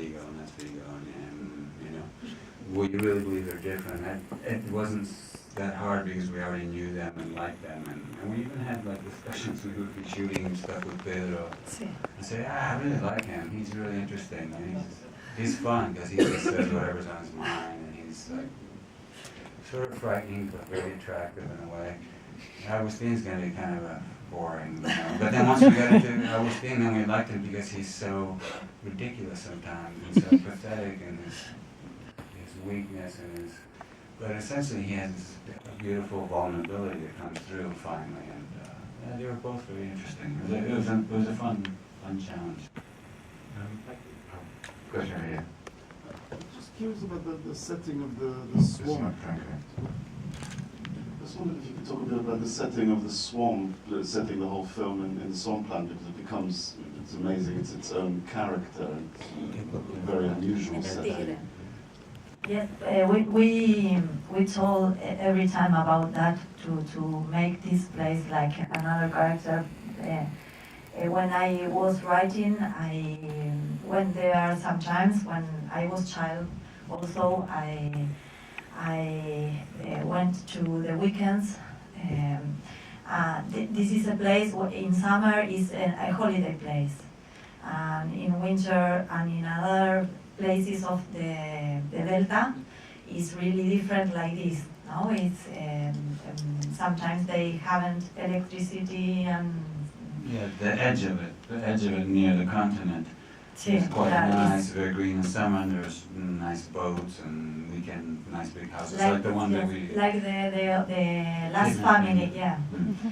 Viggo, and that's Viggo, and you know, we really believe they're different. It wasn't that hard because we already knew them and liked them, and we even had like discussions. We would be shooting stuff with Pedro and say, I really like him. He's really interesting. And he's fun because he just says whatever's on his mind, and he's like sort of frightening but very attractive in a way. Agustin's going to be kind of a boring, you know. But then once we got into Agustin, then we liked him because he's so ridiculous sometimes and so pathetic in his weakness and his. But essentially, he has this beautiful vulnerability that comes through finally, and yeah, they were both very interesting. It was a fun challenge. Question here. Just curious about the setting of the swamp. I just wondered if you could talk a bit about the setting of the swamp, setting the whole film in the swampland, because it's amazing. It's its own character, and a very unusual setting. Yes, we told every time about that to make this place like another character. When I was writing, I went there sometimes when I was child. Also, I went to the weekends. This is a place in summer is a holiday place, and in winter and in other places of the delta is really different like this. No, it's sometimes they haven't electricity and yeah, the edge of it near the continent. It's quite nice, very green in summer, and there's nice boats and weekend nice big houses like the one that we like the last family, yeah. Mm-hmm.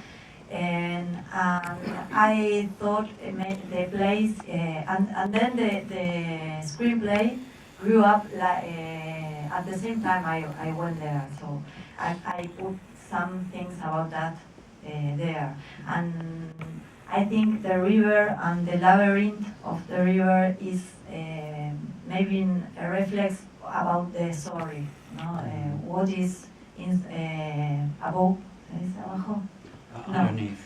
And I thought the place, and then the screenplay grew up at the same time I went there. So I put some things about that there. And I think the river and the labyrinth of the river is maybe a reflex about the story. No? What is above, is abajo? No. Underneath.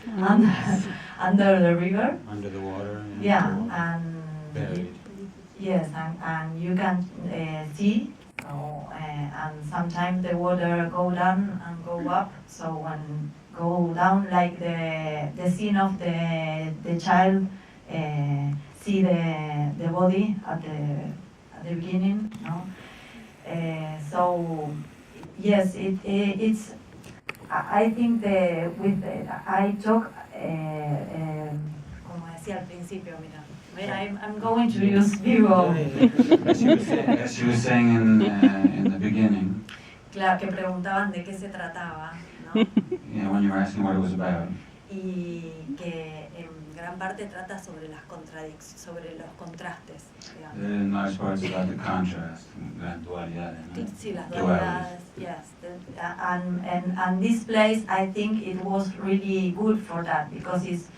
Under the river. Under the water. Yeah, and buried. yes, and you can see. So, and sometimes the water go down and go up. So when go down, like the scene of the child see the body at the beginning. No. So yes, it's. I think I talk, como decía al principio, mira, I'm going to use Viggo. As she was saying in the beginning. Claro, que preguntaban de qué se trataba, ¿no? Yeah, when you were asking what it was about. Y que en gran parte trata sobre sobre los contrastes. In large parts about the contrast, la dualidad. Sí, las dualidades, yes. And this place, I think it was really good for that, because it's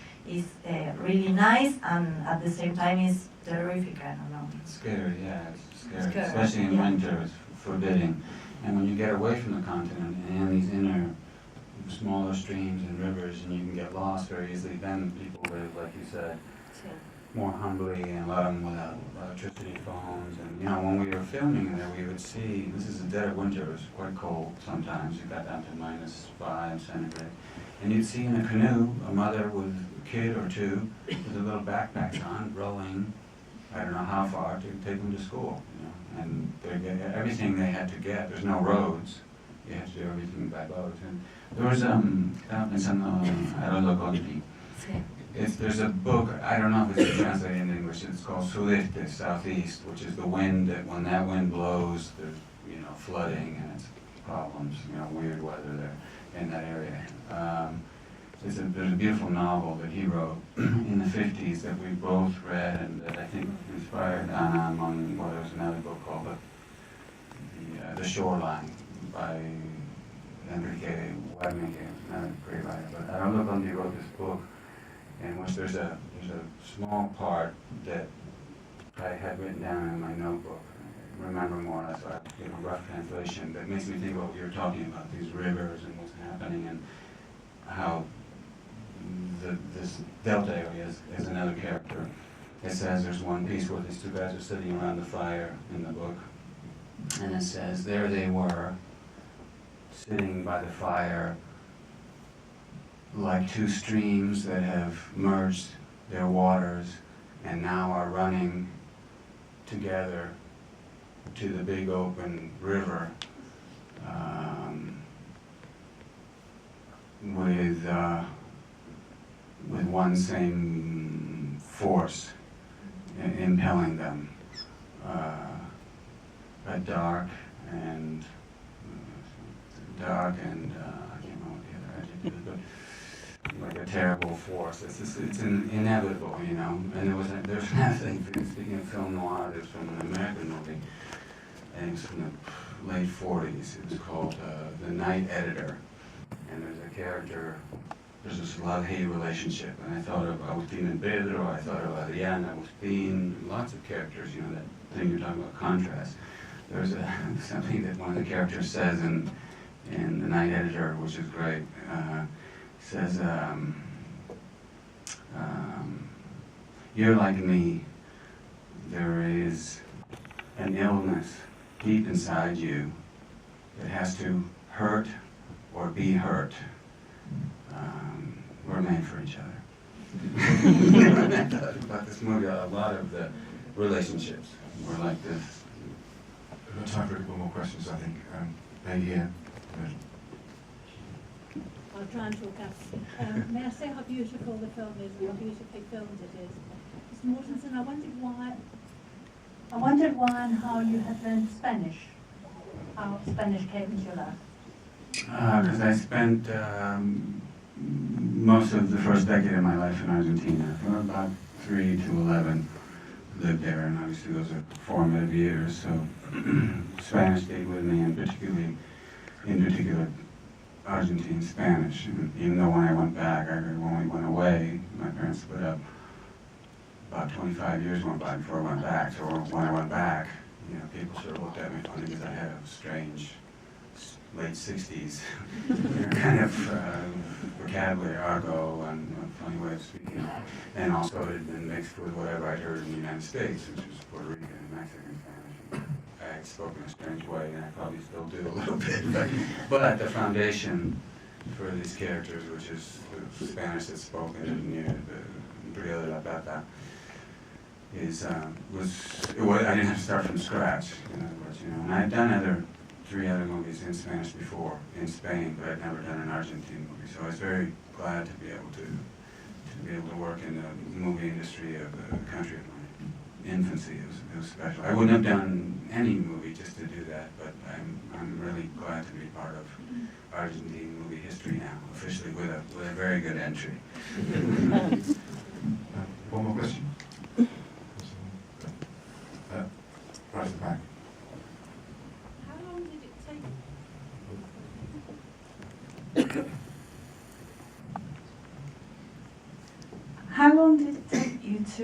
really nice and at the same time it's terrific, I don't know. It's scary, yeah, it's scary. Especially in winter, it's forbidding. And when you get away from the continent and in these inner smaller streams and rivers, and you can get lost very easily, then people live, like you said, more humbly, and a lot of them without electricity, phones. And you know, when we were filming there, we would see, this is the dead of winter, it was quite cold sometimes, it got down to -5 centigrade. And you'd see in a canoe a mother with a kid or two with their little backpacks on, rowing, I don't know how far, to take them to school. You know? And they get everything they had to get. There's no roads. You have to do everything by boat. And there was there's a book, I don't know if it's translated in English, it's called Sudeste, Southeast, which is the wind that when that wind blows, there's, you know, flooding and it's problems, you know, weird weather there in that area. There's a beautiful novel that he wrote in the 50s that we both read and that I think inspired Anna, among, well, there's another book called The Shoreline by Enrique Guadagnino, another great writer. But I don't know if he wrote this book in which there's a small part that I had written down in my notebook. I remember more or less, a rough translation that makes me think about what you were talking about, these rivers and what's happening and how this delta area is another character. it says there's one piece where these two guys are sitting around the fire in the book, and it says there they were, sitting by the fire, like two streams that have merged their waters and now are running together to the big open river, with one same force impelling them. A dark and I can't remember what the other adjective is, but like a terrible force. It's inevitable, you know. And there's another thing, speaking of film noir, there's from an American movie, I think it's from the late 40s. It was called The Night Editor. And there's a character, there's this love-hate relationship. And I thought of Agustin and Pedro, I thought of Adrián, Agustin, lots of characters, you know, that thing you're talking about, contrast. There's something that one of the characters says in The Night Editor, which is great. Says, you're like me. There is an illness deep inside you that has to hurt or be hurt. We're made for each other. When I thought about this movie, a lot of the relationships were like this. We've got time for a couple more questions, I think. Maybe here. I'll try and talk up. May I say how beautiful the film is and how beautifully filmed it is? Mr. Mortensen, I wondered why and how you had learned Spanish. How Spanish came into your life. Because I spent most of the first decade of my life in Argentina. From about 3 to 11, lived there, and obviously those are formative years. So Spanish stayed with me, and in particular, Argentine Spanish. And even though when I went back, when we went away, my parents split up. About 25 years went by before I went back. So when I went back, you know, people sort of looked at me funny because I had a strange late 60s kind of vocabulary, argot, and a funny way of speaking. And also it had been mixed with whatever I'd heard in the United States, which was Puerto Rican and Mexican Spanish. I had spoken a strange way, and I probably still do a little bit. But the foundation for these characters, which is the Spanish that's spoken in, you know, the Brio de la Plata, I didn't have to start from scratch, in other words, you know. And I had done 3 other movies in Spanish before, in Spain, but I'd never done an Argentine movie. So I was very glad to be able to work in the movie industry of the country of my infancy. It was special. I wouldn't have done any movie just to do that, but I'm really glad to be part of Argentine movie history now, officially with a very good entry. One more question? Right at the back. How long did it take? How long did it take you to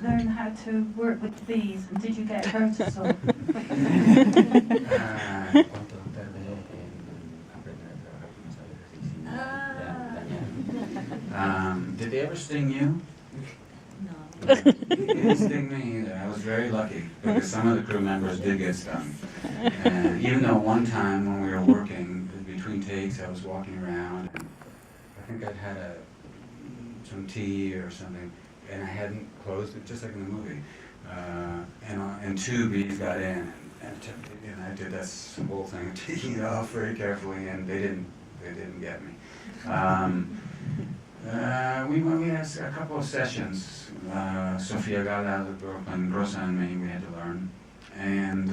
learn how to work with the bees, and did you get hurt at all? Did they ever sting you? No. It didn't sting me either. I was very lucky because some of the crew members did get stung. And even though one time when we were working between takes, I was walking around and I think I'd had some tea or something, and I hadn't closed it, just like in the movie. And 2 bees got in, and I did this whole thing of taking it off very carefully, and they didn't get me. We had a couple of sessions. Sofia Gala, the girl playing Rosa, and me, we had to learn. And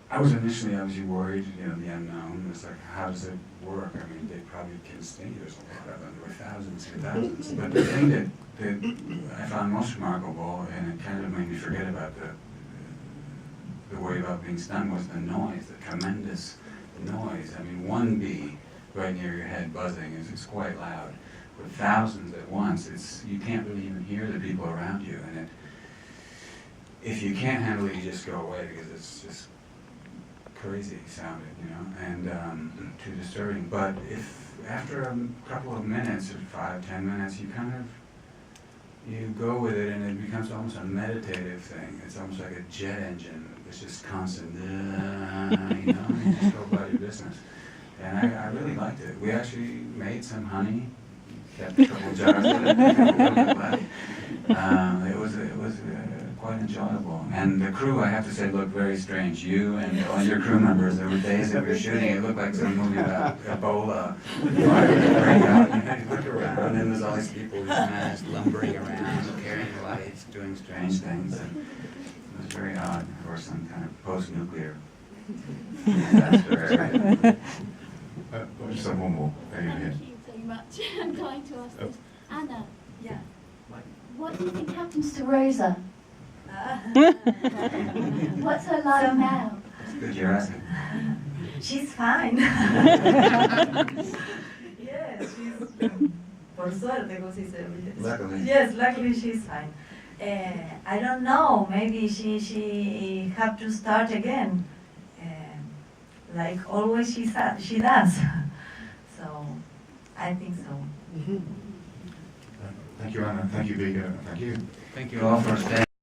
I was initially obviously worried, you know, the unknown. It's like, how does it work? I mean, they probably can sting you. There's a lot of them. There were thousands and thousands. But the thing that I found most remarkable, and it kind of made me forget about the worry about being stung, was the noise, the tremendous noise. I mean, one bee right near your head buzzing is quite loud. But thousands at once, you can't really even hear the people around you. And if you can't handle it, you just go away because it's just crazy sounding, you know, and too disturbing. But if after a couple of minutes, or 5-10 minutes, you kind of you go with it and it becomes almost a meditative thing. It's almost like a jet engine. It's just constant, you just go about your business. And I really liked it. We actually made some honey, kept a couple jars of it. It was quite enjoyable. And the crew, I have to say, looked very strange. You and all your crew members, there were days that we were shooting, it looked like some movie about Ebola. Fire would break out, you look around, and there's all these people with masks lumbering around, carrying lights, doing strange things. And it was very odd, or some kind of post-nuclear disaster area. Just have one more. There you go. Thank you so much. I'm going to ask this. Anna, Yeah. what do you think happens to Rosa? Uh, What's her life now? It's good you're asking. she's fine. Yes, she's. Por suerte, como se dice. Luckily. Yes, luckily she's fine. I don't know. Maybe she have to start again. Like always she does. So I think so. Thank you, Anna. Thank you, Viggo. Thank you. Thank you all for staying.